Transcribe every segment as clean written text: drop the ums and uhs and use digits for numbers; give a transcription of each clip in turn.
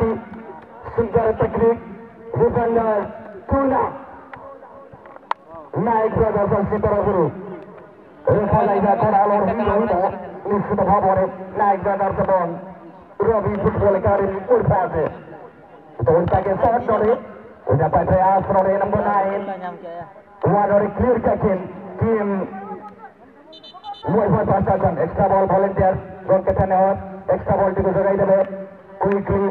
hati sudah teknik defender Tuna naik pada posisi terburuk Rekan Korea alor hingga ini sudah habis naik pada sebon Ravi football academy Urfase Tolta ke shot dari dapat prayas dari number 9 one dari clear kicking team Muay Thai extra ball volunteer gol ke tenor extra ball tiku jogai debe quickly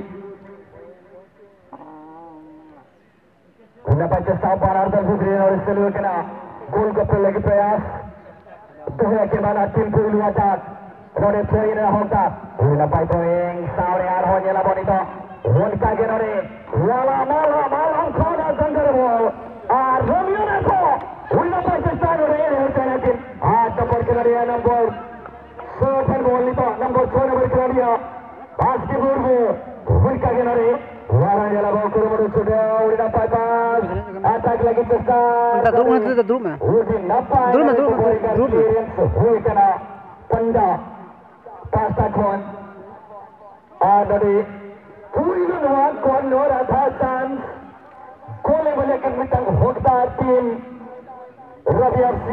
dapat cesta parar dan Putri और इसलिए के ना गोल को पहले की प्रयास तो है कि माना tim puluh attack Nore poin होता dapat poin सामने आ रहा है la bonito Honka के नरे वाला माला खोदा जंगर बॉल और रोमियो ने तो dapat cesta नरे होता है लेकिन आज नंबर के नरे नंबर 7 बॉल नितो नंबर 6 नंबर के नरे basketball को Honka के नरे Wala jala bawa kurung sudah udah dapat attack lagi besar. Dulu kena panda pasta kon. Dari tujuh orang kon orang atasan kole boleh kemitang hota tim Ravi FC.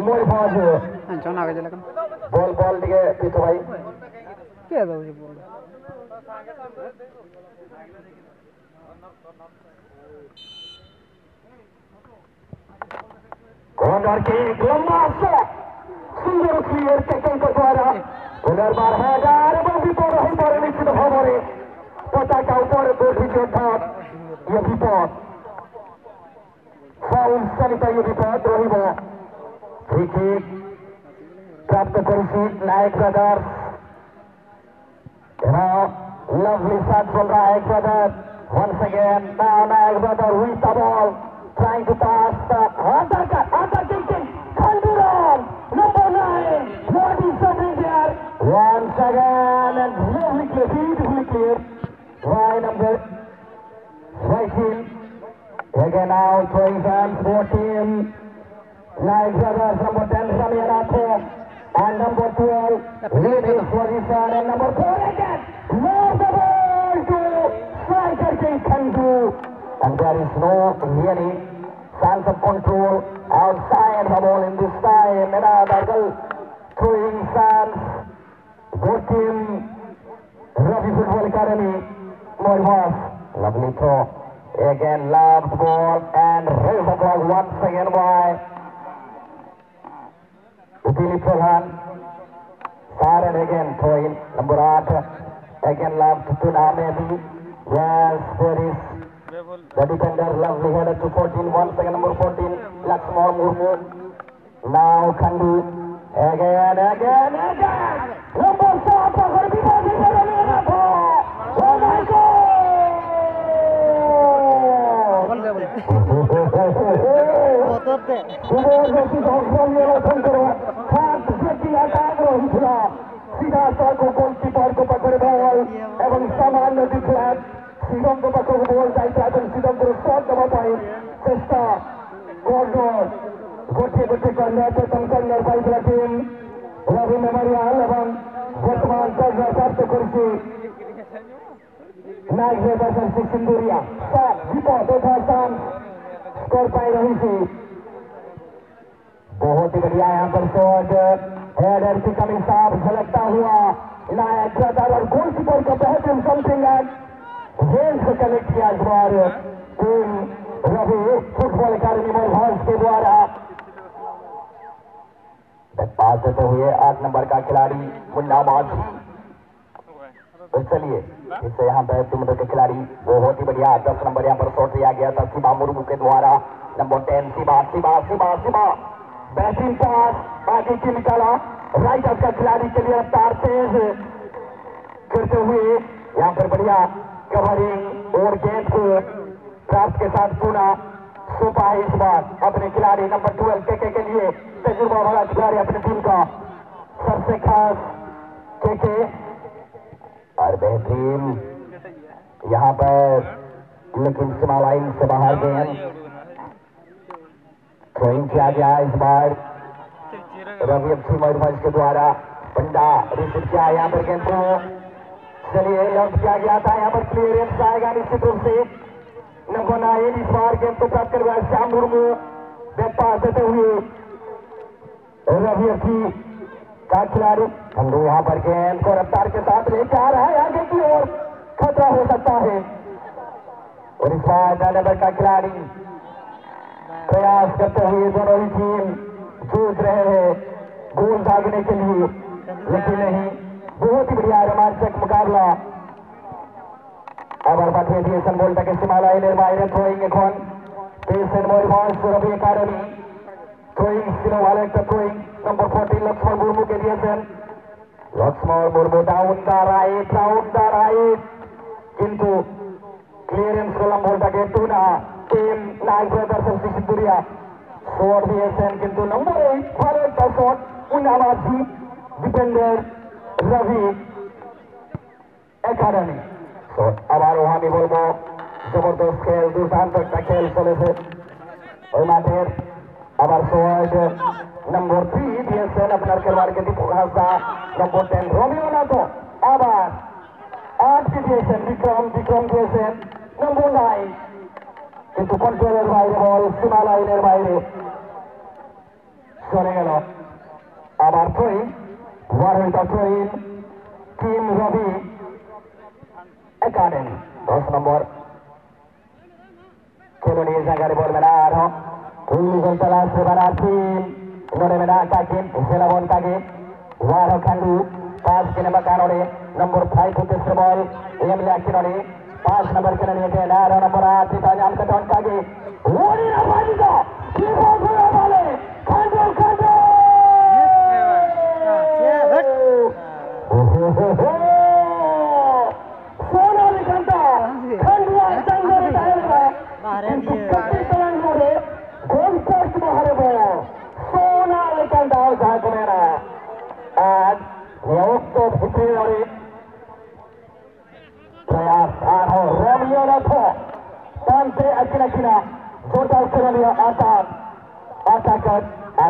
Mui bazu. Ancam nak jalan kan? Ball dia itu baik. Kaya dah uji ball. Corner kick lamba shot सुंदर clear taking के द्वारा पुनर्बार है यार वो भी पर ही पर निश्चित भावरे पता का ऊपर दो विकेट था ये भी पर फाउल सनिता ये भी पर रही वो फ्री किक प्राप्त करी नायक brothers lovely shot from Nayak brother once again now Nayak brother with the ball trying to pass the undertaking Khalduran number 9 what is happening there once again and beautifully clear by number 18 again now throwing hands for team Nayak brothers number 10 Samir Atho and number 12 leading position and number 4 again more the ball to striker King Khandu and there is no really sense of control outside the ball in this time and another throwing chance good team Ravi Football Academy Moivas lovely throw again loved ball and raise the ball once again by Utili Pradhan Saran again throwing number 8 again left to Namebi yes there is the defender lovely header to 14 once again number 14 Lakshman Murmu now Khandu again number 7 agar bhi bagi bada lena tha oh my god सीधा सड़कों goalkeeper को पकड़े ball एवं सामान्य दिखलात सीधम को पकड़ ball जाता है सीधम को शॉट दबा पाए चेष्टा कॉर्नर गोटे करने पे तमकन्नर बाइक टीम रवि मेमोरियल एवं वर्तमान कर्नर प्राप्त करके नाइक वेदर से सिंदूरिया शॉट विपद तथा चांस स्कोर पाई रही थी बहुत ही बढ़िया यहाँ पर शॉट हेडर की कमी साफ झलकता हुआ नायक ब्रदर और गोलकीपर का बेहतरीन समथिंग गेंद से कनेक्ट किया इस बार टीम रवि फुटबॉल अकादमी मोरभास के द्वारा पास देते हुए 8 नंबर का खिलाड़ी मुन्ना माझी तो चलिए इससे यहाँ पे टीम के खिलाड़ी बहुत ही बढ़िया 10 नंबर यहाँ पर शॉट लिया गया था सीमा मुर्मू के द्वारा नंबर 10 सीमा बेहतरीन पास आगे की निकाला राइट हाथ का खिलाड़ी के लिए रफ्तार तेज करते हुए यहाँ पर बढ़िया कवरिंग और गेंद को प्राप्त के साथ पुनः सोपा है इस बार अपने खिलाड़ी नंबर 12 के लिए तजुर्बा वाला खिलाड़ी अपनी टीम का सबसे खास के और बेहतरीन यहाँ पर लेकिन सीमा लाइन से बाहर गेंद थ्रोइंग किया गया इस बार रवि FC मयूरभंज के द्वारा पंडा रिसीव किया यहाँ पर गेंद को चलिए लॉन्च किया गया था, यहाँ पर क्लियरेंस आएगा निश्चित रूप से। नंबर 9 इस बार गेंद को प्राप्त कर श्याम मुर्मू बैक पास देते हुए रवि अर्थी का खिलाड़ी ठंडू यहाँ पर गेंद को रफ्तार के साथ लेकर आ रहा है आगे की ओर, खतरा हो सकता है। और इस बार नंबर का खिलाड़ी प्रयास करते हुए दोनों ही टीम जूझ रहे हैं गोल भागने के लिए, लेकिन नहीं, बहुत ही बढ़िया रोमांचक मुकाबला। আবার পাঠিয়ে দিয়েছেন বলটাকে সীমালাইনের বাইরে, থ্রোয়িং এখন পেয়েছেন ময়ূরভঞ্জ রবি একাডেমি। থ্রোয়িং ছিল ভালো একটা থ্রোয়িং, নম্বর 14 লক্ষ্মণ মুর্মুকে দিয়েছেন। Lakshman Murmu down the right, কিন্তু ক্লিয়ারেন্স করলাম বলটাকে টুনা team Knight Brothers Sindhuria shot দিয়েছেন, কিন্তু নম্বর 8 ভালো একটা শট উনাবাসী ডিফেন্ডার রবি একাডেমি। আবারও আমি বলবো জবরদস্ত খেল, দুর্দান্ত একটা খেল চলেছে ওই মাঠের। আবার শট নম্বর 3 দিয়েছেন আপনার খেলোয়াড়কে দীপক হাসদা, নম্বর 10 রোমিও নাথ, আবার 8 দিয়েছেন বিক্রম দিয়েছেন নম্বর 9, কিন্তু কন্ট্রোলের বাইরে বল সীমা লাইনের বাইরে চলে গেল। আবার থ্রোয়িং টিম রবি एकेडमी 10 नंबर खिलाड़ी जाकर बॉल में आ रहा illegal तलाश से बना टीम इन्होंने में काके सेलाबन काके वारो खंडू पास के नंबर कानोड़े नंबर 5 होते से बॉल एमलिया किनोड़े 5 नंबर के लिए के नारो नंबर 8 ताजाम का टॉन काके ओरी आवाज का ये बॉल गया वाले Khandu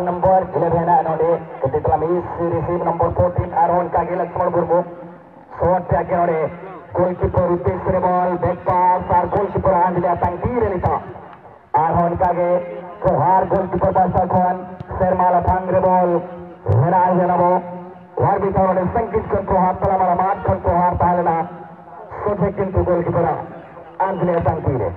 number 11 anode ketika receive number 14 Aaron Kage Lakshman Murmu shot tag anode goalkeeper Utesre ball back pass আর goalkeeper Andile Tangire Lita Aaron Kage Kohar goalkeeper Basa Khan Sermala Thangre ball Hera Janabo Warbi Tawade Sankit Kanto Hatala Mara Mat Kanto Hartalana Sote Kintu goalkeeper Andile Tangire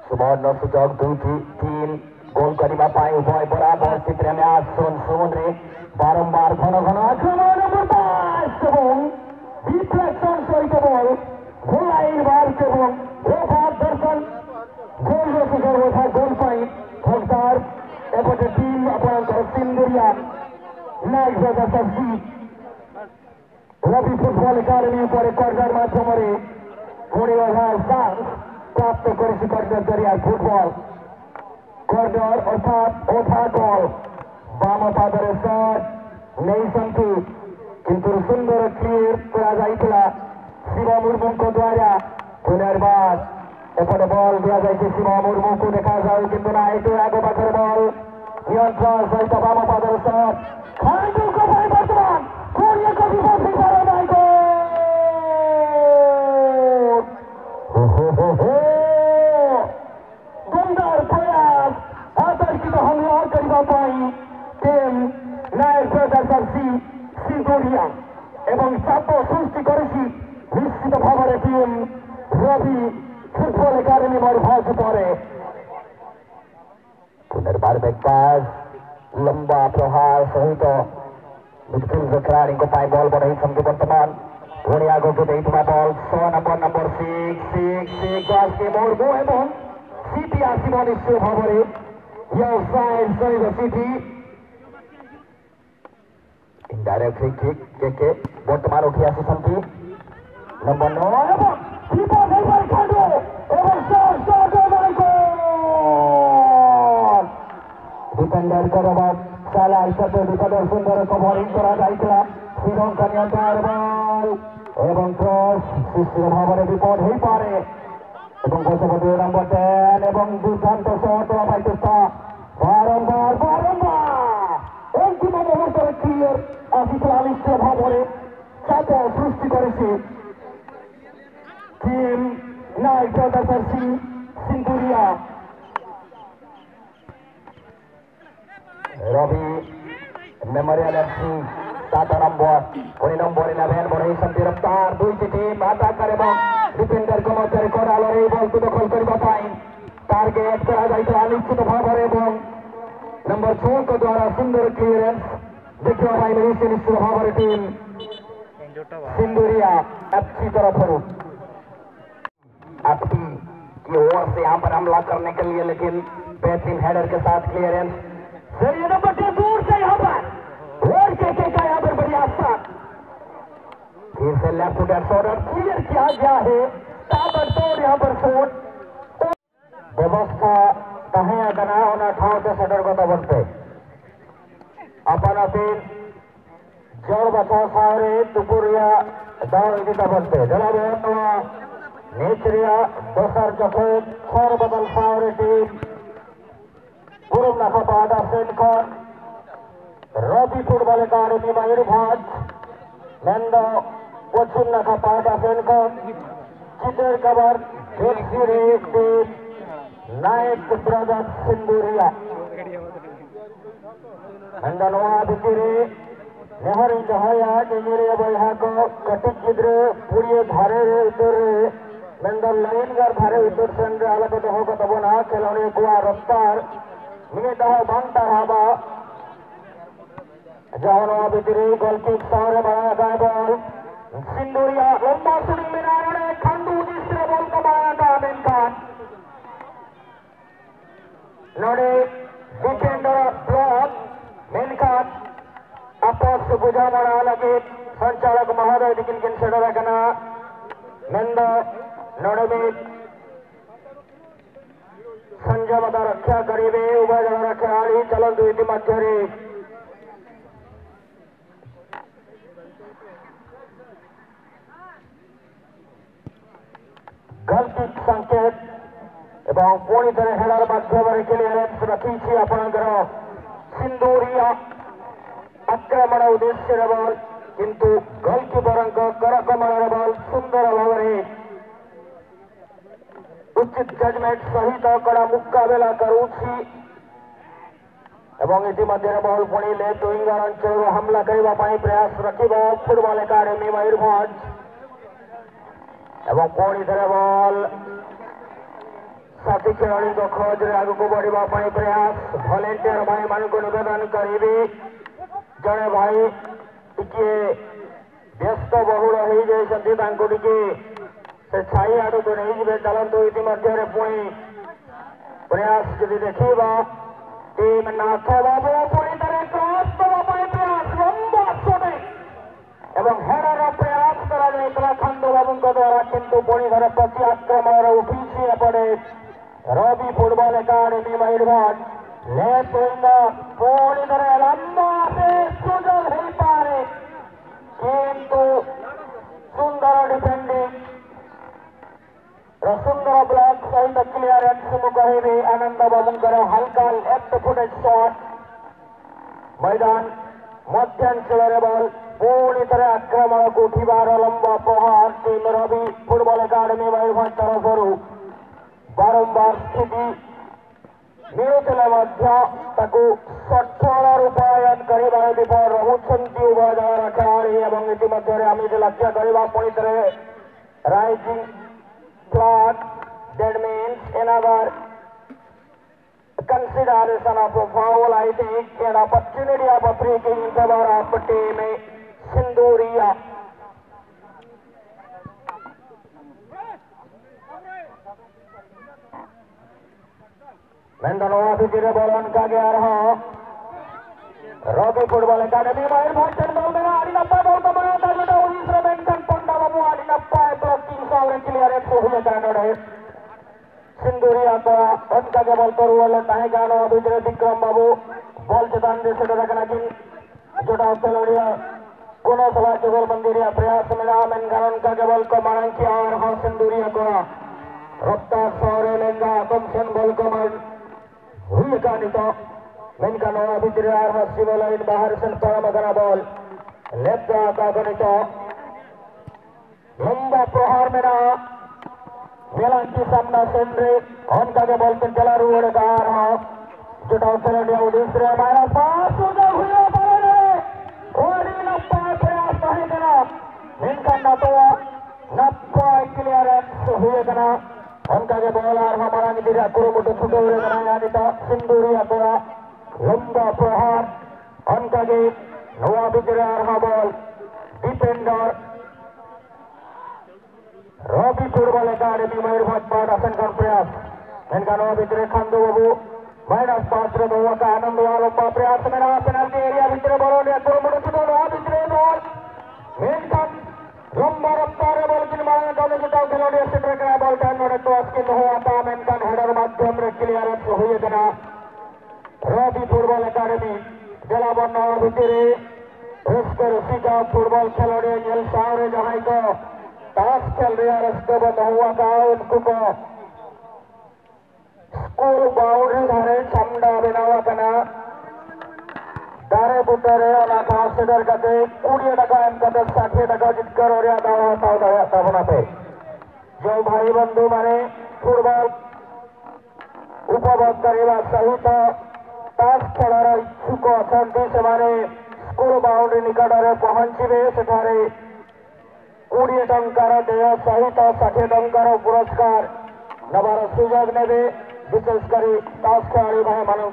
Subodno Sujog 2-3 गोल करीबा पाए उभय बराबर चित्र में आज सुन रे बारंबार घन आक्रमण नंबर 5 এবং ডিফ্লেকশন সহিত বল গোলাইন বার এবং ওভার দর্শন গোল রয়েছে ওঠা গোল পয়েন্ট ভোটার এপটে টিম আপনার সিন্দুরিয়া নাইট ব্রাদার্স সি রবি ফুটবল একাডেমি পরে কর্নার মাধ্যমে 20 ওভার চান্স প্রাপ্ত করেছে কর্নার জরিয়া ফুটবল কর্নার অর্থাৎ ওঠা গোল বাম পাদরে শট নেই শান্তি কিন্তু সুন্দর ক্লিয়ার করা যাইছিল শিবা মুর্মুଙ୍କ দ্বারা পুনর্বার এপটে বল দেওয়া যাইছে শিবা মুর্মুଙ୍କୁ দেখা যায় কিন্তু না এটু আগে পাখের বল নিয়ন্ত্রণ সহিত বাম পাদরে শট খান্ডু কোপাই বর্তমান কোন এক বিপদ করে নাই গো সুন্দর প্রয়াস আতর্কিত হামলা করিবা পাই টিম নাইট ব্রাদার্স সি সিন্দুরিয়া এবং চাপ সৃষ্টি করেছি নিশ্চিত ভাবে team Ravi football academy Mayurbhanj পরে पुनर्बार बैकपास लंबा प्रहार सहित मिडफील्ड खिलाड़ी को पाए बॉल बढ़ाई समझे वर्तमान पुणी आगे को देता बॉल 6 नंबर 6 के मोड़ एवं সিটি আসিব নিশ্চয় ভাবে সিটি ইনডাইরেক্ট ফ্রি কিক কে বর্তমান উঠে আসিছেন নম্বর 9 এবং বিপদ এবার কাটো এবং শট ডিফেন্ডার করবাক সালার সাথে ডিফেন্ডার সুন্দর কভারিং করা যাইছিল শ্রীলঙ্কা নিয়ন্ত্রণ বল এবং ক্রস সুস্থির ভাবে বিপদ হয়ে পারে এবং গতপতি নম্বর 10 এবং দুর্দান্ত শট পাইতেছে বারংবার অন্তিম মুহূর্তে ক্লিয়ার আসিছিল আলিস্ট ভাবে চাপ সৃষ্টি করে Tim naik ke atas versi Sinturia. Robi Memorial FC 7 nombor, kuni nombor 11 boleh sampai raftar 2 tim attack करे ball defender को मौके को डालो रे बॉल को दखल करिबा पाइन टार्गेट करा जाइतो अनिश्चित भाବରେ এবং नंबर 6 को द्वारा सुंदर क्लियरेंस देखियो भाई मेरी निश्चित भाବରେ टीम सिंदूरिया अच्छी तरफ आपकी की ओर से यहाँ पर हमला करने के लिए, लेकिन बेहतरीन हेडर के साथ क्लियरेंस सही नंबर दूर से यहाँ पर और के का यहाँ पर बढ़िया साथ फिर से लेफ्ट फुट शॉट क्लियर किया गया है ताबड़तोड़ यहाँ पर शॉट व्यवस्था कहीं गना होना ठाव से शटर को बनते अपन अपील जड़ बचाव सारे दुपुरिया दाव इदिता बनते जला नेचरिया दोसर जखे छर बदल सारे टीम गुरुम नाखा पादा सेनकर रवि फुटबॉल अकादमी मयूरभंज नंदो पश्चिम नाखा पादा सेनकर चितर कबर जोशीरी टीम नायक ब्रदर्स सिंदूरिया नंदनवा भितरे नेहरी जहाया केंद्रीय बहा को कटिक गिद्रे पुड़िए धारे उत्तर नंदन लाइनगर धारे उत्तर सेंद्र अलग दहो को तबना खेलोने गुआ रफ्तार मिने दहो बांटा हाबा जहानवा भितरे गोल किक सारे बड़ा गया बॉल सिंदूरिया लंबा सुनी मिनारे खंडू तीसरे बॉल को मारा था मेनकान नोड़े डिफेंडर ब्लॉक मेनकान आपस बुझा मारा लगे संचालक महोदय दिकिन कंसिडर करना नंद नोड़े में संजय मदा रक्षा करीबे उभय जन रक्षाड़ी चलन दुईति मध्यरे गलती संकेत एवं पूरी तरह हेडर माध्यम क्लियरेंस रखी आपणकर सिंदूरिया आक्रमण उद्देश्य बॉल किंतु गोलकीपर करकमण बॉल सुंदर भाव उचित जजमेंट सहित कड़ा मुकाबला करुछि एवं इतिमध्य बॉल पुणी लेफ्ट विंगर अंचल हमला करने प्रयास रखिब फुटबॉल अकादमी मयूरभंज एवं पुणी थे बॉल साथी खेलाड़ी को खोज आग को बढ़ाई प्रयास वॉलेंटियर भाई मान को निवेदन करी जड़े भाई टिके व्यस्त बहुल हो जाती से छाई आड़ को नहीं जाए चलतु इतिमध्य पुणी प्रयास यदि देखा टीम नाथ बाबू पुणी तरह क्रॉस करने प्रयास लंबा शॉट एवं हेडर प्रयास करा खंडू बाबू द्वारा किंतु पुणी थे प्रति आक्रमण उठी एपटे Ravi football academy Mayurbhanj left winger पुणी तरह लंबा से सुजल हो पारे किंतु सुंदर डिफेंडिंग सुंदर ब्लॉक सहित क्लियरेंस मुकहे आनंद बाबूंकर हल्का लेफ्ट फुटेज शॉट मैदान मध्यांचल बॉल पुणी तरह आक्रमण को उठार लंबा प्रहार team Ravi football academy Mayurbhanj तरफ बारंबार स्थिति मिलुले सफल रूपायन कर विफल रहुंट उभय दल खेलाड़ी और इतिमध्य आम लक्ष्य करवा पुणी तरह rising flag, that means another consideration of a foul, I think, an opportunity of a free kick in favor of team Sinduria. Mendanova भितरे बॉल उनका गया रहा Ravi football academy Mayurbhanj ball में आदिनप्पा बॉल को बनाया था जो उड़ीसा बेंकन पंडा बाबू आदिनप्पा ब्लॉकिंग सावरे क्लियरेंस हुए कांड है सिंदूरिया को उनका के बॉल पर हुआ कहीं गानो भितरे विक्रम बाबू बॉल चेतान दे से रखना कि जोड़ा खेलोड़िया कोनो सभा केवल मंदिरिया प्रयास में नाम एनगारन का के बॉल को मारन किया और हां सिंदूरिया को रफ्तार सावरे लेंगा तुम सन बॉल को मार हुई कहानी तो मेनका नवा भितरे आर सिविल लाइन बाहर से परम करा बॉल लेफ्ट का गणित लंबा प्रहार मेरा मेलांकी सामना सेंड्रे उनका के बॉल के चला रूढ़ कार हो जुटाओ खेलोड़िया दूसरे माइनस पास उधर हुआ बारे ओडी नप्पा प्रयास नहीं करा इनका नप्पा क्लियरेंस हुए कना उनका के बॉलर हमारा निदिरा कुरुमुटु छुटे हुए कना यानी तो सिंदूरिया कोरा लंबा प्रहार उनका के नवा बिजरा रहा ball defender Ravi football academy Mayurbhanj पाठासन का प्रयास इनका नवा बिजरे खांदो बाबू माइनस पास रे हुआ का आनंद लंबा प्रयास मेरा पेनल्टी एरिया भीतर बॉल ने कुरुमुटु छुटे नवा बिजरे बॉल मेन का लंबा रफ्तार बॉल की मांग करने जुटाओ खिलाड़ी सेंटर का बॉल टर्न और टॉस के हुआ था मेन का हेडर माध्यम रे क्लियरेंस हुए कना रॉबी फुटबॉल अकादमी जलावन नवा बिजरे उसकर सीधा फुटबॉल खिलाड़ी जेल सारे जहां को ताश खेल रहा रास्ते बंद हुआ का उनको को स्कूल बाउंड्री धारे छमड़ा बनावा कना दारे बुटरे और खास सेडर कते 20 टका एम कते 60 टका जितकर और दावा बना पे जो भाई बंधु माने फुटबॉल उपभोग करवा सहित ताश खेलार इच्छुक अच्छा से स्कूल बाउंड्री निकट में पहुंचे सेठारे 20 टंकार देय सहित 60 टंकार पुरस्कार नबार सुजोग ने विशेषकर ताश खेलाड़ी भाई मानू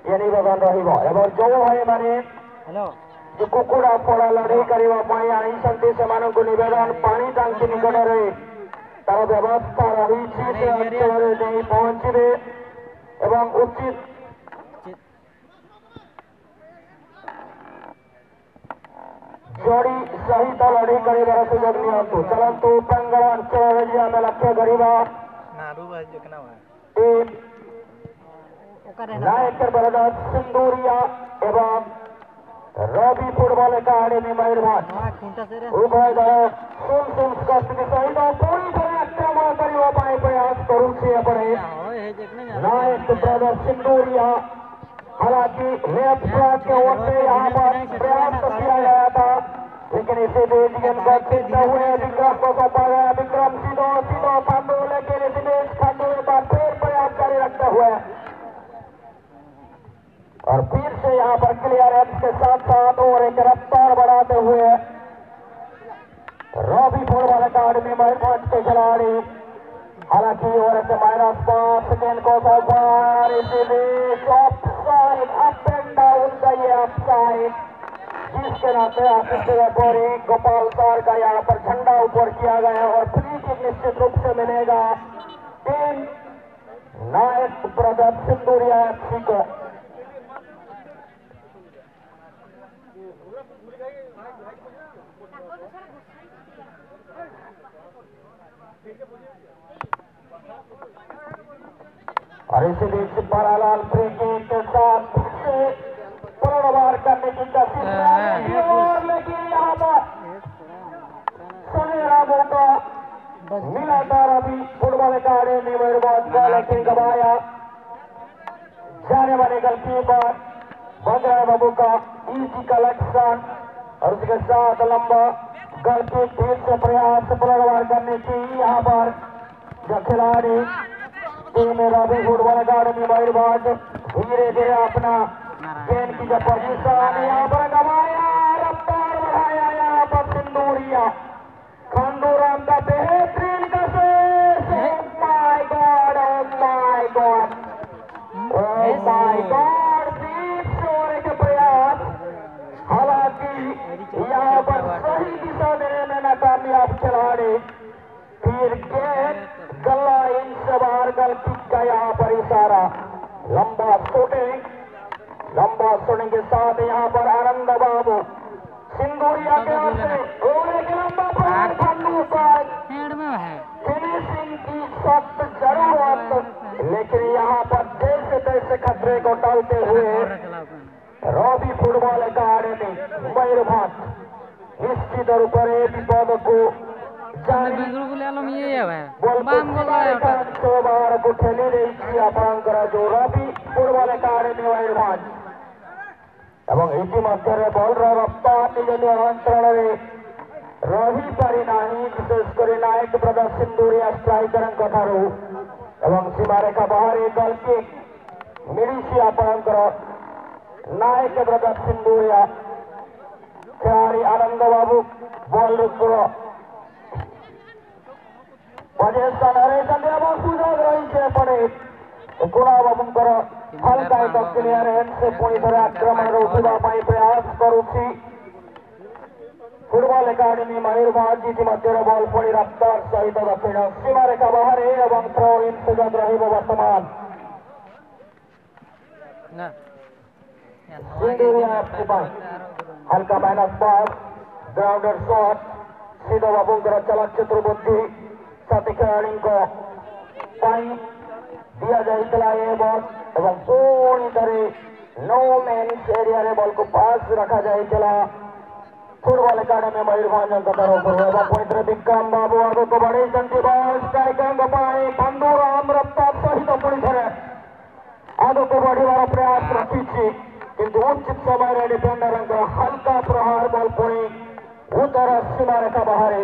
ये निवेदन रहा जो भाई माने जो कुकुड़ा फड़ा लड़ाई करने आई से निवेदन पानी टांकी निकट में तार व्यवस्था रही अंचल पहुंचे एवं उचित जोड़ी सहित लड़ाई कर सुजोग नियंतु चलतु प्रांगण अंचल आम लक्ष्य करवा नायकर ब्रदर्स सिंदूरिया एवं रवि फुटबॉल अकादमी मयूरभंज उभय दल सुन स्थिति सहित पूरी तरह आक्रमण करने प्रयास करुचे नायक ब्रदर्स सिंदूरिया हालांकि लेफ्ट फ्रंट के ओर से यहाँ पर प्रयास किया गया था लेकिन इसे बीच गेंद को खेलते हुए विक्रम को सौंपा गया विक्रम सीधो खांडू लेकिन इसे खांडू एक बार फिर प्रयास जारी रखते हुए और फिर से यहाँ पर क्लियरेंस के साथ साथ और एक रफ्तार बढ़ाते हुए रवि फुटबॉल अकादमी मयूरभंज के खिलाड़ी हालांकि और एक माइनस 5 सेकेंड को सौंपा इसी बीच ऑफसाइड अप एंड डाउन का ये ऑफसाइड जिसके नाते रेफरी गोपाल सर का यहाँ पर झंडा ऊपर किया गया और फ्री किक निश्चित रूप से मिलेगा टीम नायक ब्रदर्स सिंदूरिया एफसी को। और इसी बीच बरालाल फ्री किक के साथ पुनर्वार करने की कोशिश और लेकिन यहाँ पर सुनहरा मौका मिला था रवि फुटबॉल अकादमी मयूरभंज को लेकिन गवाया जाने वाले गोलकीपर बंदरा बाबू का इजी कलेक्शन और उसके साथ लंबा गोलकीपर फिर से प्रयास पुनर्वार करने की यहाँ पर जो खिलाड़ी team Ravi football academy Mayurbhanj धीरे धीरे अपना गेंद की जो पोजीशन यहाँ पर गवाया रफ्तार बढ़ाया यहाँ पर सिंदूरिया खंडूराम का बेहतरीन कैसेस ओह माय गॉड बीच छोड़ने के प्रयास हालांकि यहाँ पर सही दिशा देने में नाकामयाब खिलाड़ी फिर गेंद गला इन से बाहर गल किक का यहाँ पर इशारा लंबा शूटिंग के साथ यहाँ पर आनंद बाबू सिंदूरिया के ओर से और एक लंबा प्रहार खंडू पर फिनिशिंग की सख्त जरूरत लेकिन यहाँ पर जैसे तैसे खतरे को टालते हुए रवि फुटबॉल अकादमी मयूरभंज निश्चित रूप से विपद को बार को ठेली रही थी आपंकर जो रवि फुटबॉल अकादमी रही पारि नाही विशेषकर नायक ब्रदर्स सिंधुरिया स्ट्राइकर ठारू एवं सीमारेखा बाहर गोल किक मिली आपणकर नायक ब्रदर्स सिंधुरिया खिलाड़ी आनंद बाबू बॉल पजेशन हरई सुजोग रही गुणा बाबूंकर हल्का एक क्लियरेंस से पुणी थे आक्रमण उठाई प्रयास करुच्ची फुटबॉल एकाडेमी मयूरभंज जीति मध्य बॉल पुणी रफ्तार सहित दक्षिण सीमारेखा बाहर एवं थ्रो इन सुजोग वर्तमान हल्का माइनस पास ग्राउंडेड शॉट सीधा बाबूंकर चलचित्र बुद्धि साथी खिलाड़ी को दिया जाइला ये बॉल एवं पुणी थे नो मेन्स एरिया रे बॉल को पास रखा जाइला फुटबॉल एकाडेमी मयूरभंज पुणी थे विक्रम बाबू आगे को बढ़ी बॉल स्ट्राइकर बंधुराम रफ्तार सहित पुणी थे आगे को बढ़िवार प्रयास रखी किंतु उचित समय डिफेंडर हल्का प्रहार बॉल पुणी उत्तर सीमारेखा बाहर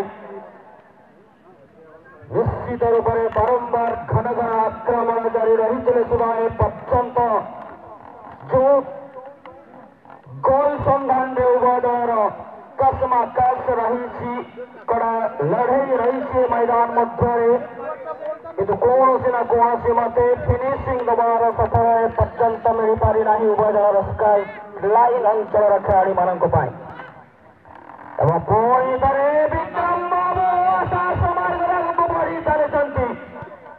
निश्चित रूप से बारंबार घन घन आक्रमण जारी रही सुबह पर्यंत जो गोल संधान उभय दल कसमा कस रही कड़ा लड़ई रही मैदान मध्य किंतु कौन ना कौन मते फिनिशिंग दबार सफल पर्यंत मिल पारि ना उभय दल स्काई लाइन अंचल खिलाड़ी मान पुणी थे विक्रम बाबू बढ़ी चलती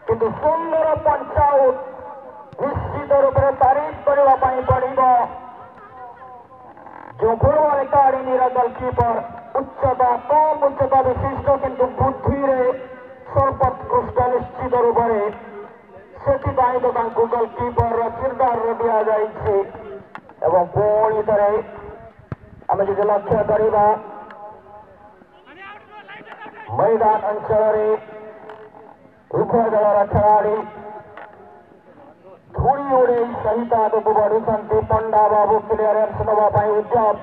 किंतु सुंदर पंचाउट निश्चित रूप से तारीफ करने पड़ो जो फुटबॉल एकाडेमी गोलकीपर उच्चता कम उच्चता विशिष्ट किंतु बुद्धि सर्वोत्कृष्ट निश्चित रूप से तो गोलकीपर किरदार दि जाए पुणी थे आम जो लक्ष्य करवा मैदान अंचल उभय दल खिलाड़ी धूड़ी उड़े सहित आगे बढ़ुं पंडा बाबू क्लियरेंस नापी उद्यम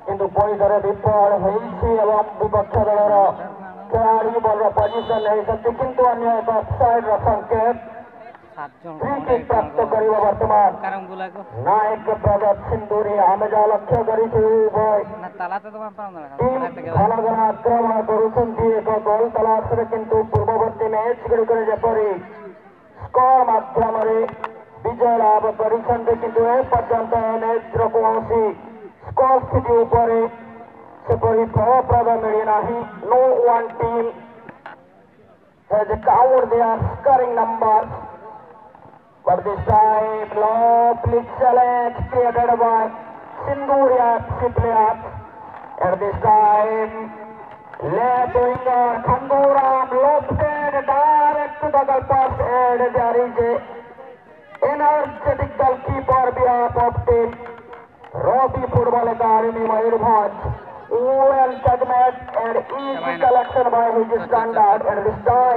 किंतु पुणी थे विफल विपक्ष दल खिलाड़ी बॉल पोजिशन नहीं किंतु अन्य एक ऑफसाइड संकेत फ्री किक प्राप्त कर वर्तमान नायक ब्रदर्स सिंधुरिया आम जहाँ लक्ष्य कर घन घन आक्रमण कर गोल तलाश किंतु पूर्ववर्ती मैच गुड़िक जपरी स्कोर माध्यम विजय लाभ कर किंतु एपर्यंत मैच कौन स्कोर स्थिति उपर सेपरी फलप्रद मिलना no one team has counted their scoring numbers. But this time, lovely challenge created by Sindhuria FC players. And this time, left winger Khanduram lofted direct to the goalpost, and there is a energetic goalkeeper behalf of team Robbie Football Academy Mayurbhanj. Well judgment and easy collection by his standard, and this time